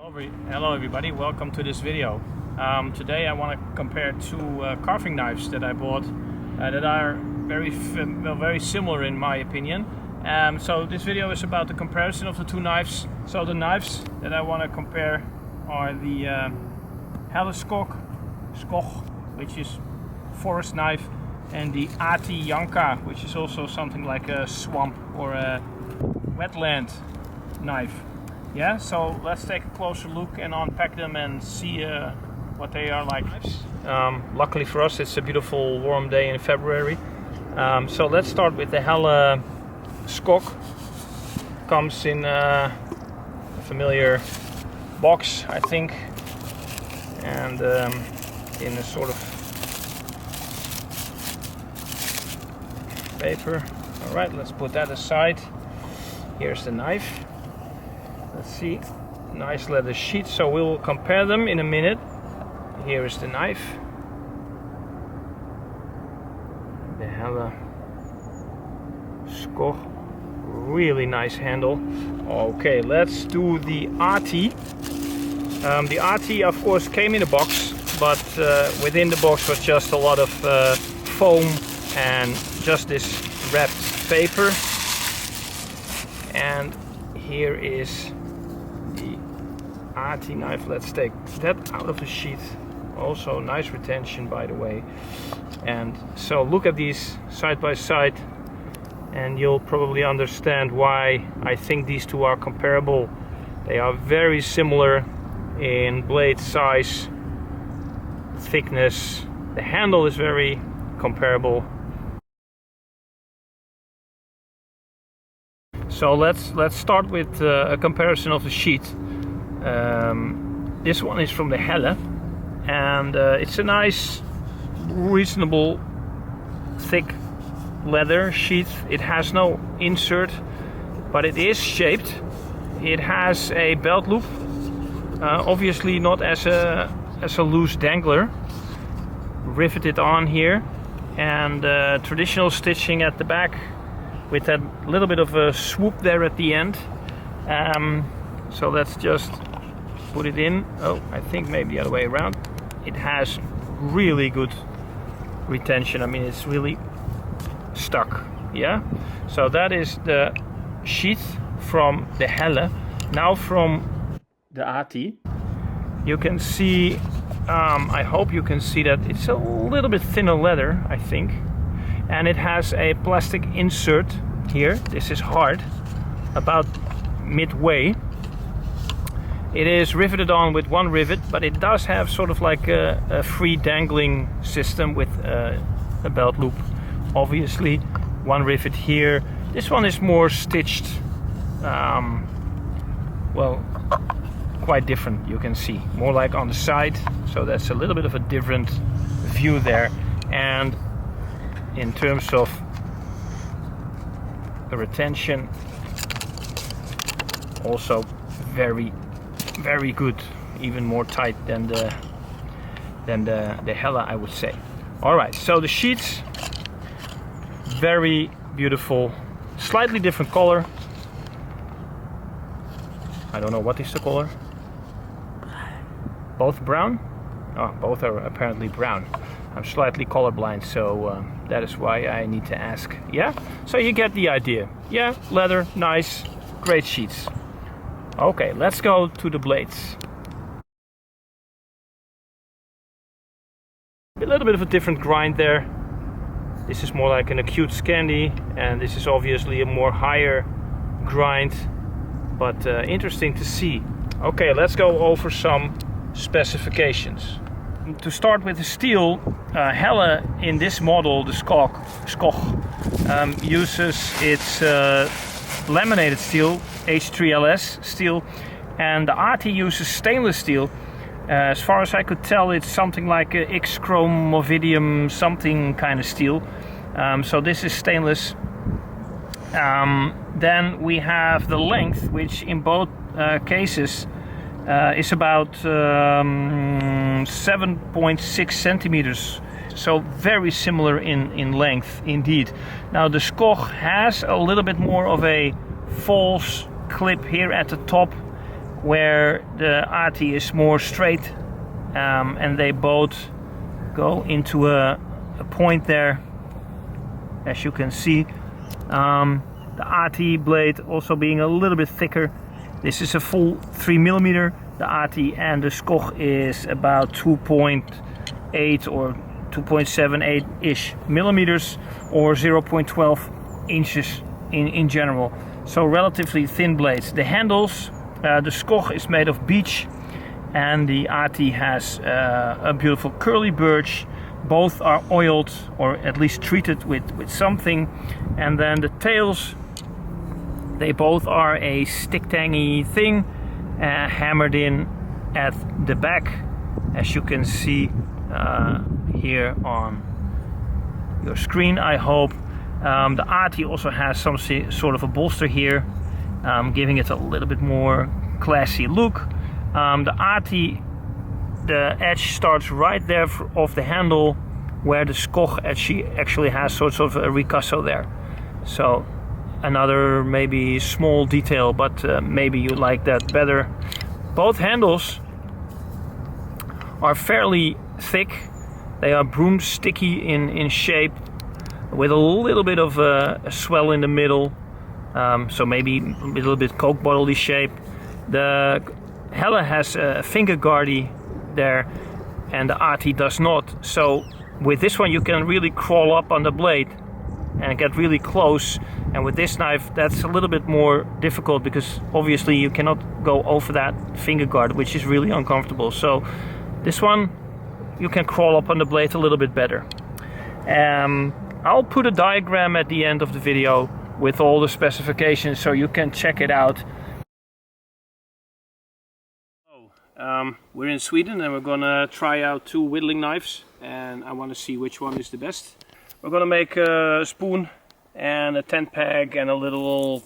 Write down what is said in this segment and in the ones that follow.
Hello everybody, welcome to this video. Today I want to compare two carving knives that I bought that are very similar in my opinion. So this video is about the comparison of the two knives. So the knives that I want to compare are the Helle Skog, which is forest knife, and the Ahti Ja, which is also something like a swamp or a wetland knife. Yeah, so let's take a closer look and unpack them and see what they are like. Luckily for us, it's a beautiful warm day in February. So let's start with the Helle Skog. Comes in a familiar box, I think, and in a sort of paper. All right, let's put that aside. Here's the knife. Let's see, nice leather sheet, so we'll compare them in a minute. Here is the knife, the Helle Skog, really nice handle. Okay, let's do the Ahti. The Ahti of course came in a box, but within the box was just a lot of foam and just this wrapped paper. And here is the Ahti knife. Let's take that out of the sheet. Also nice retention, by the way. And so look at these side by side and you'll probably understand why I think these two are comparable. They are very similar in blade size, thickness. The handle is very comparable. So let's start with a comparison of the sheet. This one is from the Helle, and it's a nice, reasonable, thick leather sheet. It has no insert, but it is shaped. It has a belt loop, obviously not as a loose dangler, riveted on here, and traditional stitching at the back, with that little bit of a swoop there at the end. So let's just put it in. Oh, I think maybe the other way around. It has really good retention. I mean, it's really stuck. Yeah. So that is the sheath from the Helle. Now from the Ahti, you can see. I hope you can see that it's a little bit thinner leather, I think. And it has a plastic insert here. This is hard, about midway. It is riveted on with one rivet, but it does have sort of like a free dangling system with a belt loop. Obviously, one rivet here. This one is more stitched, well, quite different, you can see. More like on the side, so that's a little bit of a different view there. And in terms of the retention, also very good, even more tight than the Helle, I would say. All right, so the sheets, very beautiful, slightly different color. I don't know what is the color. Both brown? Oh, both are apparently brown. I'm slightly colorblind, so that is why I need to ask. Yeah, so you get the idea. Yeah, leather, nice, great sheets. Okay, let's go to the blades. A little bit of a different grind there. This is more like an acute Scandi, and this is obviously a more higher grind, but interesting to see. Okay, let's go over some specifications. To start with the steel, Helle in this model, the Skog, uses its laminated steel, H3LS steel, and the Ahti uses stainless steel. As far as I could tell, it's something like a X-chrome Movidium something kind of steel. So this is stainless. Then we have the length, which in both cases is about 7.6 centimeters, so very similar in length indeed. Now the Skog has a little bit more of a false clip here at the top, where the Ahti is more straight, and they both go into a point there, as you can see. The Ahti blade also being a little bit thicker. This is a full 3mm. The Ahti and the Skog is about 2.8 or 2.78-ish millimeters, or 0.12 inches in general. So relatively thin blades. The handles, the Skog is made of beech, and the Ahti has a beautiful curly birch. Both are oiled, or at least treated with something. And then the tails, they both are a stick tangy thing, hammered in at the back, as you can see here on your screen, I hope. The Ahti also has some sort of a bolster here, giving it a little bit more classy look. The Ahti, the edge starts right there off the handle, where the Skog actually has sort of a ricasso there. So another maybe small detail, but maybe you like that better. Both handles are fairly thick. They are broomsticky in shape, with a little bit of a swell in the middle, so maybe a little bit Coke bottle-y shape. The Helle has a finger guardy there, and the Ahti does not. So with this one you can really crawl up on the blade and get really close, and with this knife that's a little bit more difficult, because obviously you cannot go over that finger guard, which is really uncomfortable. So this one you can crawl up on the blade a little bit better. I'll put a diagram at the end of the video with all the specifications, so you can check it out. We're in Sweden and we're gonna try out 2 whittling knives, and I want to see which one is the best. We're gonna make a spoon and a tent peg and a little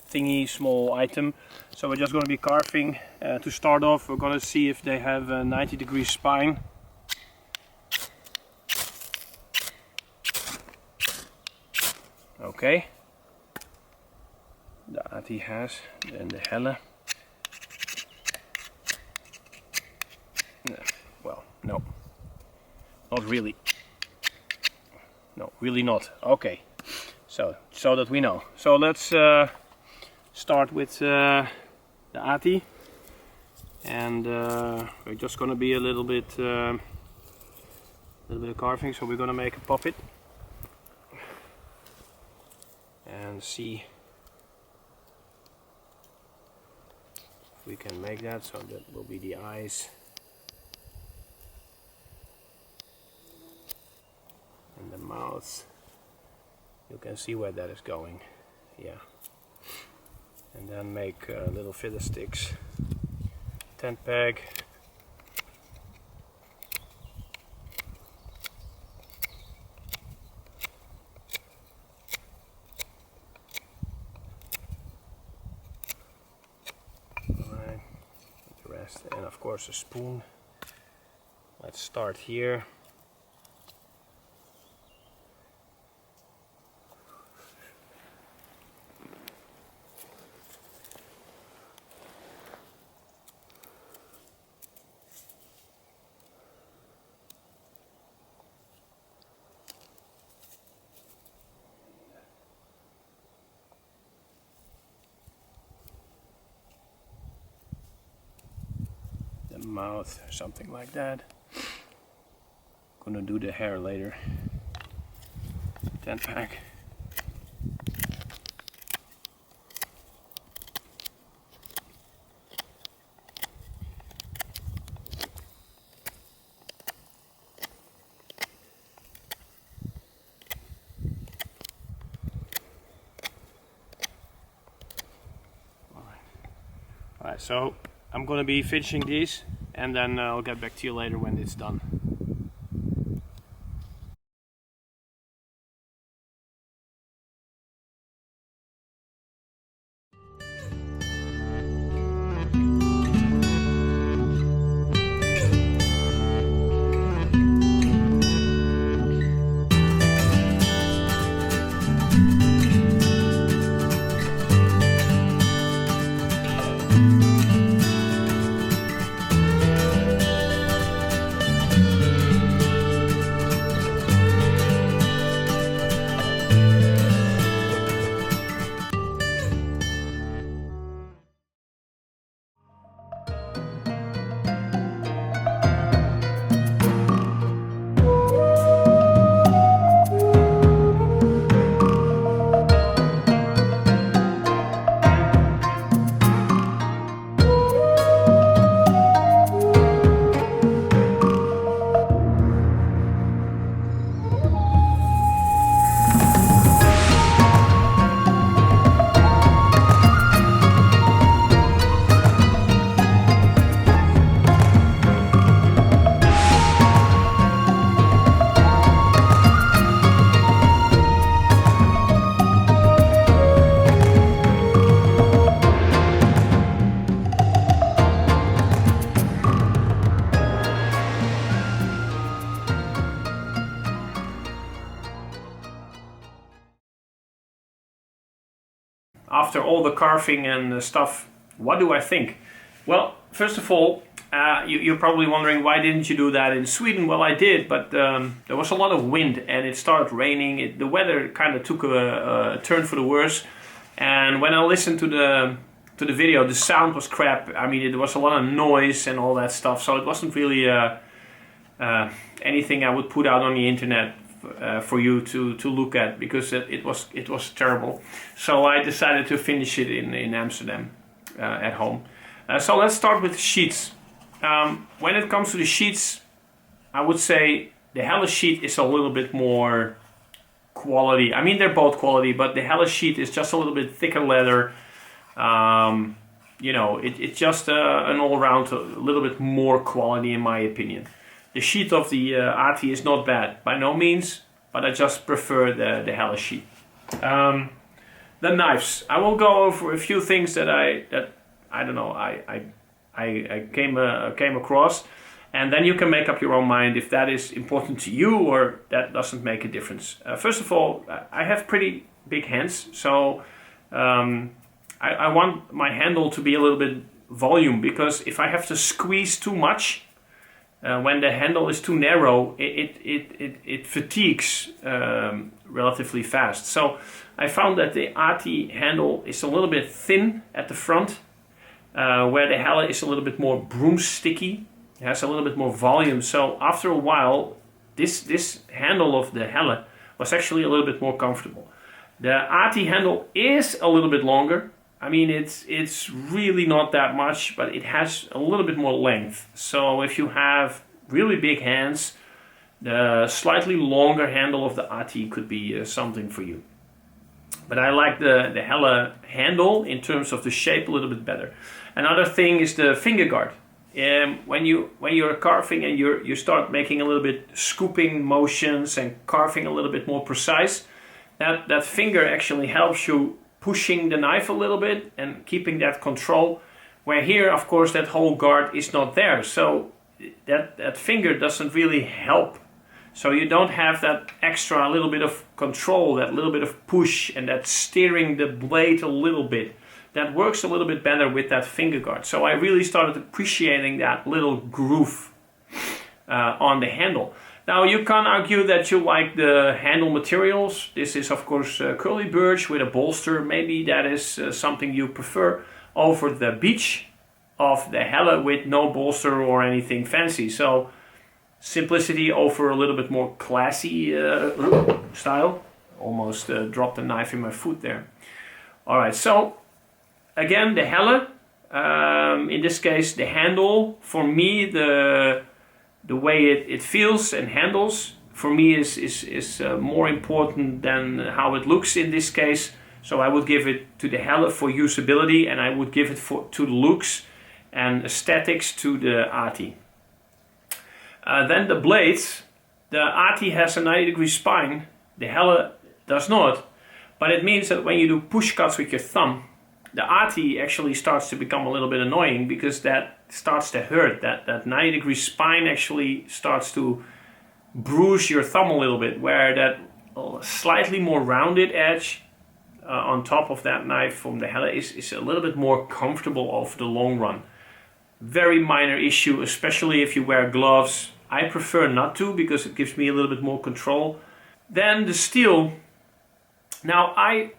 thingy small item. So we're just gonna be carving. To start off, we're gonna see if they have a 90-degree spine. Okay, the Ahti has, and the Helle. Well, no, not really. No, really not. Okay, so that we know. So let's start with the Ahti, and we're just gonna be a little bit of carving. So we're gonna make a puppet and see if we can make that. So that will be the eyes and the mouth. You can see where that is going. Yeah. And then make little fiddle sticks, tent peg, and of course a spoon. Let's start here. Mouth, something like that. Gonna do the hair later. Tent pack. Alright, so I'm gonna be finishing these, and then I'll get back to you later when it's done. after all the carving and stuff, what do I think? Well, first of all, you're probably wondering, why didn't you do that in Sweden? Well, I did, but there was a lot of wind and it started raining. The weather kind of took a turn for the worse. And when I listened to the video, the sound was crap. I mean, there was a lot of noise and all that stuff. So it wasn't really anything I would put out on the internet for you to look at, because it was terrible. So I decided to finish it in Amsterdam at home. So let's start with the sheets. When it comes to the sheets, I would say the Helle sheet is a little bit more quality. I mean, they're both quality, but the Helle sheet is just a little bit thicker leather. You know, it's just an all-around a little bit more quality in my opinion. The sheet of the Ahti is not bad, by no means, but I just prefer the Helle sheet. The knives. I will go over a few things that I don't know, I came across, and then you can make up your own mind if that is important to you or that doesn't make a difference. First of all, I have pretty big hands, so I want my handle to be a little bit volume, because if I have to squeeze too much, when the handle is too narrow, it fatigues relatively fast. So I found that the Ahti handle is a little bit thin at the front, where the Helle is a little bit more broomsticky. It has a little bit more volume. So after a while, this handle of the Helle was actually a little bit more comfortable. The Ahti handle is a little bit longer. I mean, it's really not that much, but it has a little bit more length. So if you have really big hands, the slightly longer handle of the Ahti could be something for you. But I like the Helle handle in terms of the shape a little bit better. Another thing is the finger guard. When you're carving and you start making a little bit scooping motions and carving a little bit more precise, that finger actually helps you pushing the knife a little bit and keeping that control, where here of course that whole guard is not there, so that finger doesn't really help. So you don't have that extra little bit of control, that little bit of push, and that steering the blade a little bit. That works a little bit better with that finger guard. So I really started appreciating that little groove on the handle. Now you can argue that you like the handle materials. This is of course curly birch with a bolster. Maybe that is something you prefer over the beech of the Helle with no bolster or anything fancy. So simplicity over a little bit more classy style. Almost dropped the knife in my foot there. Alright, so again the Helle, in this case the handle, for me the way it feels and handles, for me is more important than how it looks in this case. So I would give it to the Helle for usability, and I would give it to the looks and aesthetics to the Ahti. Then the blades. The Ahti has a 90-degree spine, the Helle does not, but it means that when you do push cuts with your thumb, the Ahti actually starts to become a little bit annoying, because that starts to hurt. That 90-degree spine actually starts to bruise your thumb a little bit, where that slightly more rounded edge on top of that knife from the Helle is a little bit more comfortable over the long run. Very minor issue, especially if you wear gloves. I prefer not to, because it gives me a little bit more control. Then the steel. Now I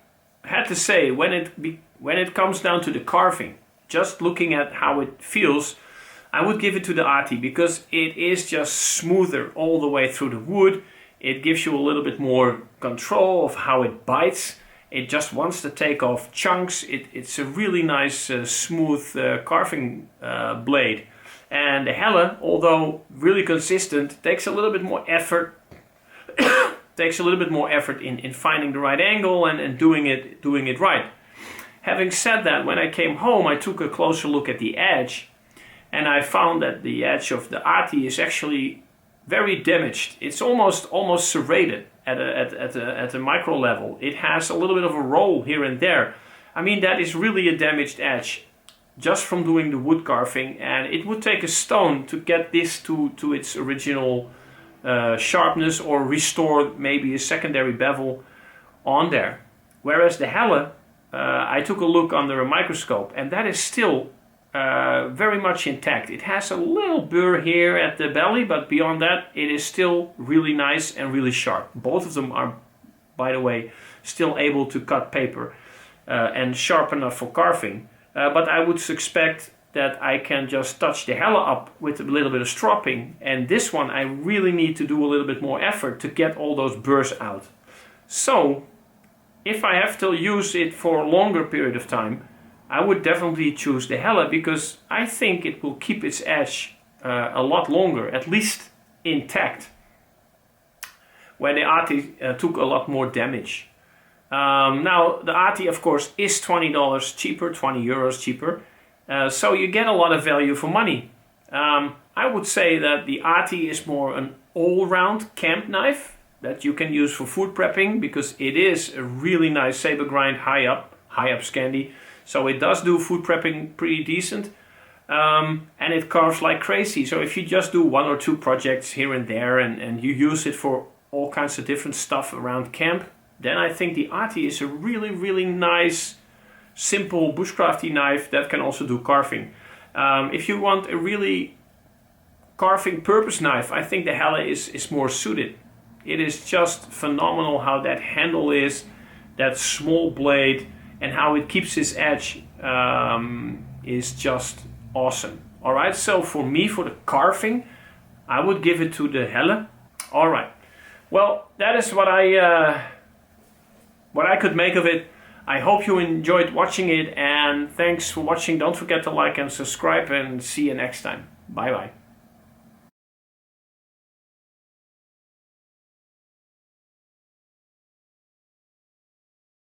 had to say, when it comes down to the carving, just looking at how it feels, I would give it to the Ahti, because it is just smoother all the way through the wood. It gives you a little bit more control of how it bites. It just wants to take off chunks. It's a really nice smooth carving blade. And the Helle, although really consistent, takes a little bit more effort. Takes a little bit more effort in finding the right angle and doing it right. Having said that, when I came home, I took a closer look at the edge, and I found that the edge of the Ahti is actually very damaged. It's almost serrated at a micro level. It has a little bit of a roll here and there. I mean, that is really a damaged edge just from doing the wood carving, and it would take a stone to get this to its original sharpness, or restore maybe a secondary bevel on there. Whereas the Helle, I took a look under a microscope, and that is still very much intact. It has a little burr here at the belly, but beyond that it is still really nice and really sharp. Both of them are, by the way, still able to cut paper and sharp enough for carving. But I would suspect that I can just touch the Helle up with a little bit of stropping, and this one I really need to do a little bit more effort to get all those burrs out. So if I have to use it for a longer period of time, I would definitely choose the Helle, because I think it will keep its edge a lot longer, at least intact, where the Ahti took a lot more damage. Now the Ahti, of course, is $20 cheaper, 20 euros cheaper, so you get a lot of value for money. I would say that the Ahti is more an all-round camp knife that you can use for food prepping, because it is a really nice saber grind high up Scandi. So it does do food prepping pretty decent, and it carves like crazy. So if you just do 1 or 2 projects here and there, and you use it for all kinds of different stuff around camp, then I think the Ahti is a really, really nice, simple bushcrafty knife that can also do carving. If you want a really carving purpose knife, I think the Helle is more suited. It is just phenomenal how that handle is, that small blade, and how it keeps its edge is just awesome. Alright, so for me, for the carving, I would give it to the Helle. Alright, well, that is what I could make of it. I hope you enjoyed watching it, and thanks for watching. Don't forget to like and subscribe, and see you next time. Bye bye.